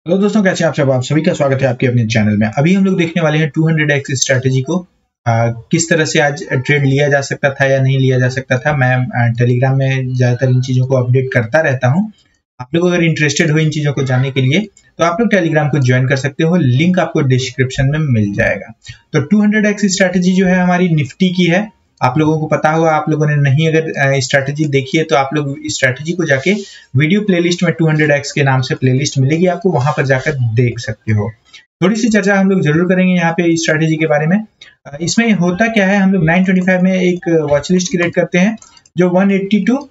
Hello दोस्तों, कैसे हैं आप सब। आप सभी का स्वागत है आपके अपने चैनल में। अभी हम लोग देखने वाले हैं 200x स्ट्रैटेजी को किस तरह से आज ट्रेड लिया जा सकता था या नहीं लिया जा सकता था। मैं टेलीग्राम में ज़्यादातर इन चीज़ों को अपडेट करता रहता हूं। आप लोग अगर इंटरेस्टेड हो इन चीज़ों को जानने के लिए तो आप लोग टेलीग्राम को ज्वाइन कर सकते हो, लिंक आपको डिस्क्रिप्शन में मिल जाएगा। तो 200x स्ट्रैटेजी जो है हमारी निफ्टी की है। आप लोगों को पता होगा, आप लोगों ने नहीं अगर स्ट्रैटेजी देखी है तो आप लोग स्ट्रैटेजी को जाके वीडियो प्लेलिस्ट में 200x के नाम से प्लेलिस्ट मिलेगी, आपको वहां पर जाकर देख सकते हो। थोड़ी सी चर्चा हम लोग जरूर करेंगे यहाँ पे स्ट्रैटेजी के बारे में। इसमें होता क्या है, हम लोग 925 में एक वॉच लिस्ट क्रिएट करते हैं जो 180 टू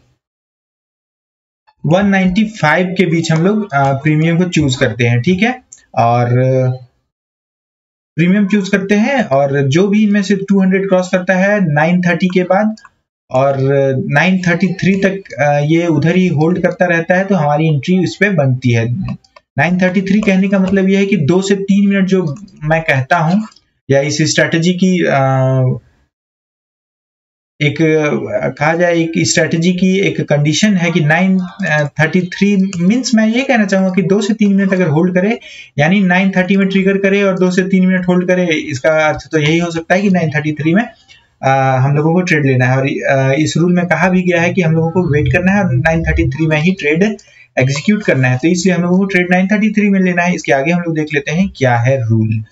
195 के बीच हम लोग प्रीमियम को चूज करते हैं, ठीक है। और प्रीमियम चूज करते हैं और जो भी इनमें से 200 क्रॉस करता है 930 के बाद और 933 तक ये उधर ही होल्ड करता रहता है तो हमारी एंट्री उस पर बनती है। 933 कहने का मतलब ये है कि 2 से 3 मिनट जो मैं कहता हूं या इस स्ट्रैटेजी की एक कहा जाए, एक स्ट्रैटेजी की एक कंडीशन है कि 933 मीन्स मैं ये कहना चाहूंगा कि 2 से 3 मिनट अगर होल्ड करे, यानी 930 में ट्रिगर करे और 2 से 3 मिनट होल्ड करे, इसका अर्थ तो यही हो सकता है कि 933 में हम लोगों को ट्रेड लेना है। और इस रूल में कहा भी गया है कि हम लोगों को वेट करना है और 933 में ही ट्रेड एग्जीक्यूट करना है, तो इसलिए हम लोगों को ट्रेड 933 में लेना है। इसके आगे हम लोग देख लेते हैं क्या है रूल।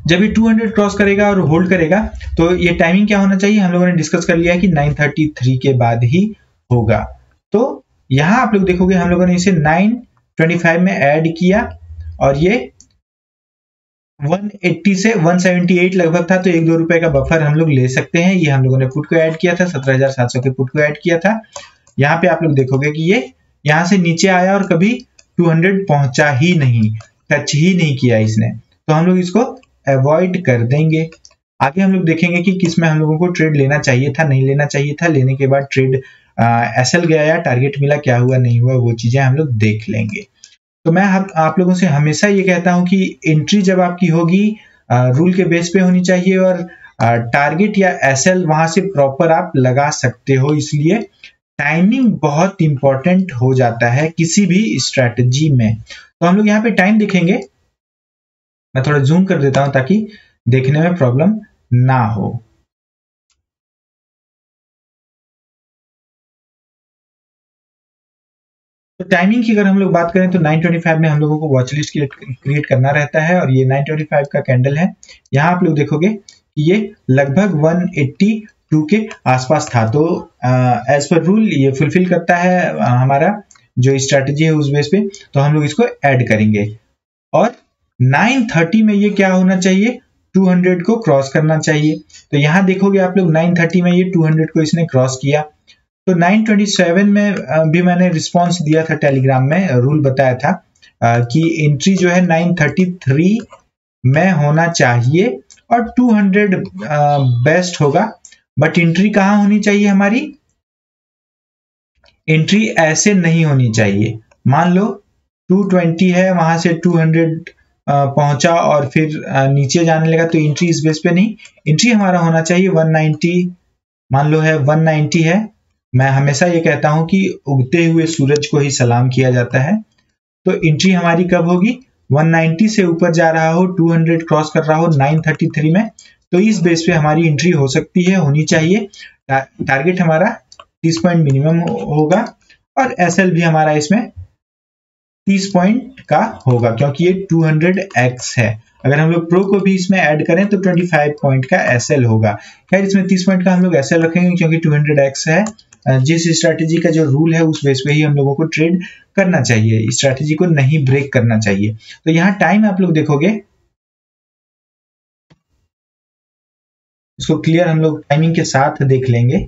जब ये 200 क्रॉस करेगा और होल्ड करेगा तो ये टाइमिंग क्या होना चाहिए, हम लोगों ने डिस्कस कर लिया है कि 933 के बाद ही होगा। तो यहां आप लोग देखोगे हम लोगों ने इसे 925 में ऐड किया और ये 180 से 178 लगभग था, तो 1-2 रुपए का बफर हम लोग ले सकते हैं। ये हम लोगों ने पुट को ऐड किया था, 17,700 के पुट को ऐड किया था। यहाँ पे आप लोग देखोगे कि ये यहाँ से नीचे आया और कभी 200 पहुंचा ही नहीं, टच ही नहीं किया इसने, तो हम लोग इसको अवॉइड कर देंगे। आगे हम लोग देखेंगे कि किस में हम लोगों को ट्रेड लेना चाहिए था, नहीं लेना चाहिए था, लेने के बाद ट्रेड एसएल गया या टारगेट मिला, क्या हुआ नहीं हुआ, वो चीजें हम लोग देख लेंगे। तो मैं आप लोगों से हमेशा ये कहता हूं कि एंट्री जब आपकी होगी रूल के बेस पे होनी चाहिए और टारगेट या एसएल वहां से प्रॉपर आप लगा सकते हो। इसलिए टाइमिंग बहुत इंपॉर्टेंट हो जाता है किसी भी स्ट्रैटेजी में। तो हम लोग यहाँ पे टाइम देखेंगे, मैं थोड़ा जूम कर देता हूं ताकि देखने में प्रॉब्लम ना हो। तो टाइमिंग की अगर हम लोग बात करें तो 925 में हम लोगों को वॉच लिस्ट क्रिएट करना रहता है और ये 925 का कैंडल है। यहाँ आप लोग देखोगे कि ये लगभग 182 के आसपास था, तो एज पर रूल ये फुलफिल करता है हमारा जो स्ट्रैटेजी है उस बेस पे, तो हम लोग इसको ऐड करेंगे। और 930 में ये क्या होना चाहिए, 200 को क्रॉस करना चाहिए। तो यहाँ देखोगे आप लोग 930 में ये 200 को इसने क्रॉस किया। तो 927 में भी मैंने रिस्पांस दिया था टेलीग्राम में, रूल बताया था कि एंट्री जो है 933 में होना चाहिए और 200 बेस्ट होगा। बट एंट्री कहाँ होनी चाहिए हमारी, एंट्री ऐसे नहीं होनी चाहिए। मान लो 220 है, वहां से 200 पहुंचा और फिर नीचे जाने लगा, तो एंट्री इस बेस पे नहीं, एंट्री हमारा होना चाहिए 190। मान लो है 190 है, मैं हमेशा ये कहता हूं कि उगते हुए सूरज को ही सलाम किया जाता है। तो एंट्री हमारी कब होगी, 190 से ऊपर जा रहा हो, 200 क्रॉस कर रहा हो 933 में, तो इस बेस पे हमारी एंट्री हो सकती है, होनी चाहिए। टारगेट हमारा 30 पॉइंट मिनिमम होगा और एसएल भी हमारा इसमें 30 पॉइंट का होगा क्योंकि ये 200x है। अगर हम लोग प्रो को भी इसमें ऐड करें तो 25 पॉइंट का एसएल होगा। खैर इसमें 30 पॉइंट का हम लोग एसएल रखेंगे क्योंकि 200x है। जिस स्ट्रैटेजी का जो रूल है उस बेस पे ही हम लोगों को ट्रेड करना चाहिए, स्ट्रैटेजी को नहीं ब्रेक करना चाहिए। तो यहाँ टाइम आप लोग देखोगे, इसको क्लियर हम लोग टाइमिंग के साथ देख लेंगे,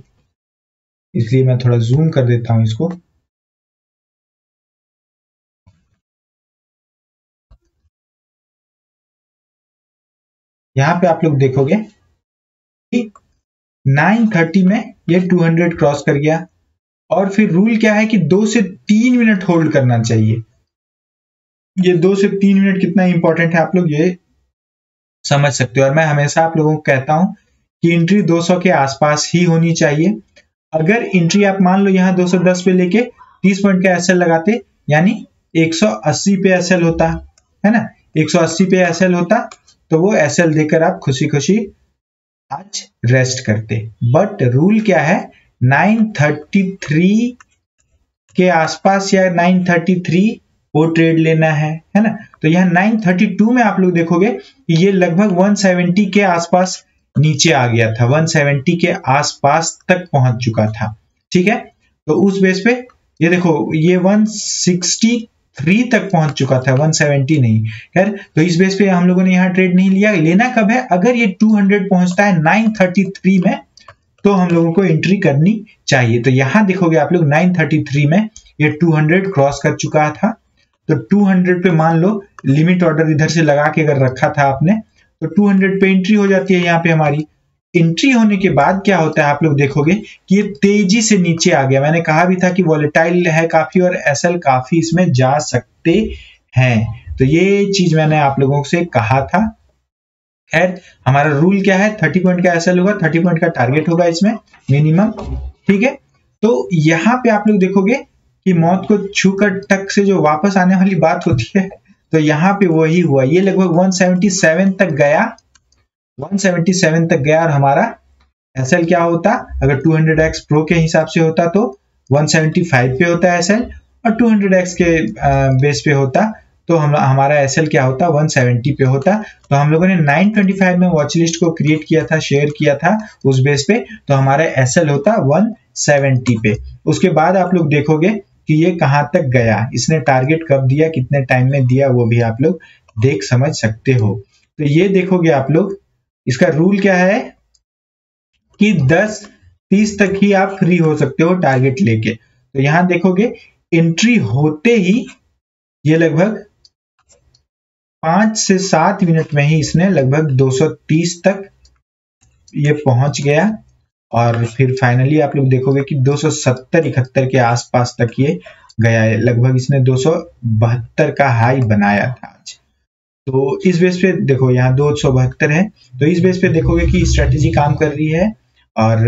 इसलिए मैं थोड़ा जूम कर देता हूं इसको। यहाँ पे आप लोग देखोगे कि 930 में ये 200 क्रॉस कर गया और फिर रूल क्या है कि 2 से 3 मिनट होल्ड करना चाहिए। ये 2 से 3 मिनट कितना इंपॉर्टेंट है आप लोग ये समझ सकते हो। और मैं हमेशा आप लोगों को कहता हूं कि एंट्री 200 के आसपास ही होनी चाहिए। अगर एंट्री आप मान लो यहाँ 210 पे लेके 30 पॉइंट का एसएल लगाते, यानी 180 पे एसएल होता है ना, 180 पे एसएल होता तो वो एसएल देकर आप खुशी खुशी आज रेस्ट करते। बट रूल क्या है, 933 के आसपास या 933 वो ट्रेड लेना है ना। तो यहाँ 932 में आप लोग देखोगे कि ये लगभग 170 के आसपास नीचे आ गया था, 170 के आसपास तक पहुंच चुका था, ठीक है। तो उस बेस पे ये देखो ये 163 तक पहुंच चुका था, 170 नहीं। खैर, तो इस बेस पे हम लोगों ने यहाँ ट्रेड नहीं लिया। लेना कब है, अगर ये 200 पहुंचता है 933 में तो हम लोगों को एंट्री करनी चाहिए। तो यहाँ देखोगे आप लोग 933 में ये 200 क्रॉस कर चुका था, तो 200 पे मान लो लिमिट ऑर्डर इधर से लगा के अगर रखा था आपने तो 200 पे एंट्री हो जाती है। यहाँ पे हमारी एंट्री होने के बाद क्या होता है, आप लोग देखोगे कि ये तेजी से नीचे आ गया। मैंने कहा भी था कि वॉलेटाइल है काफी और एसएल काफी इसमें जा सकते हैं, तो ये चीज मैंने आप लोगों से कहा था। खैर, हमारा रूल क्या है, 30 पॉइंट का एसएल होगा, 30 पॉइंट का टारगेट होगा इसमें मिनिमम, ठीक है। तो यहाँ पे आप लोग देखोगे कि मौत को छूकर टक से जो वापस आने वाली बात होती है, तो यहाँ पे वही हुआ। ये लगभग 177 तक गया, 177 तक गया और हमारा एसएल क्या होता, अगर 200x प्रो के हिसाब से होता तो 175 पे होता है एसएल, और 200x के बेस पे होता तो हमारा एसएल क्या होता, 170 पे होता। तो हम लोगों ने 925 में वॉच लिस्ट को क्रिएट किया था, शेयर किया था उस बेस पे, तो हमारा एसएल होता 170 पे। उसके बाद आप लोग देखोगे कि ये कहां तक गया, इसने टारगेट कब दिया, कितने टाइम में दिया, वो भी आप लोग देख समझ सकते हो। तो ये देखोगे आप लोग, इसका रूल क्या है कि 10-30 तक ही आप फ्री हो सकते हो टारगेट लेके। तो यहां देखोगे एंट्री होते ही ये लगभग 5 से 7 मिनट में ही इसने लगभग 230 तक ये पहुंच गया, और फिर फाइनली आप लोग देखोगे कि 270-71 के आसपास तक ये गया है। लगभग इसने 272 का हाई बनाया था आज। तो इस बेस पे देखो यहाँ 272 है, तो इस बेस पे देखोगे कि स्ट्रेटेजी काम कर रही है, और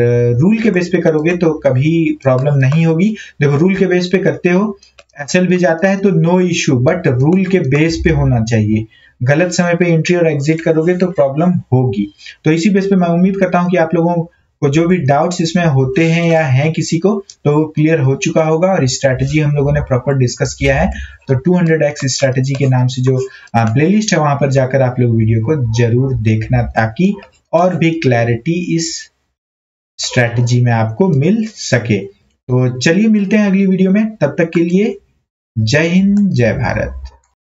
रूल के बेस पे करोगे तो कभी प्रॉब्लम नहीं होगी। देखो रूल के बेस पे करते हो, एसएल भी जाता है तो नो इश्यू, बट रूल के बेस पे होना चाहिए। गलत समय पे एंट्री और एग्जिट करोगे तो प्रॉब्लम होगी। तो इसी बेस पे मैं उम्मीद करता हूँ कि आप लोगों को जो भी डाउट्स इसमें होते हैं या हैं किसी को, तो वो क्लियर हो चुका होगा, और स्ट्रैटेजी हम लोगों ने प्रॉपर डिस्कस किया है। तो 200x स्ट्रैटेजी के नाम से जो प्लेलिस्ट है वहां पर जाकर आप लोग वीडियो को जरूर देखना, ताकि और भी क्लैरिटी इस स्ट्रैटेजी में आपको मिल सके। तो चलिए मिलते हैं अगली वीडियो में, तब तक के लिए जय हिंद जय भारत।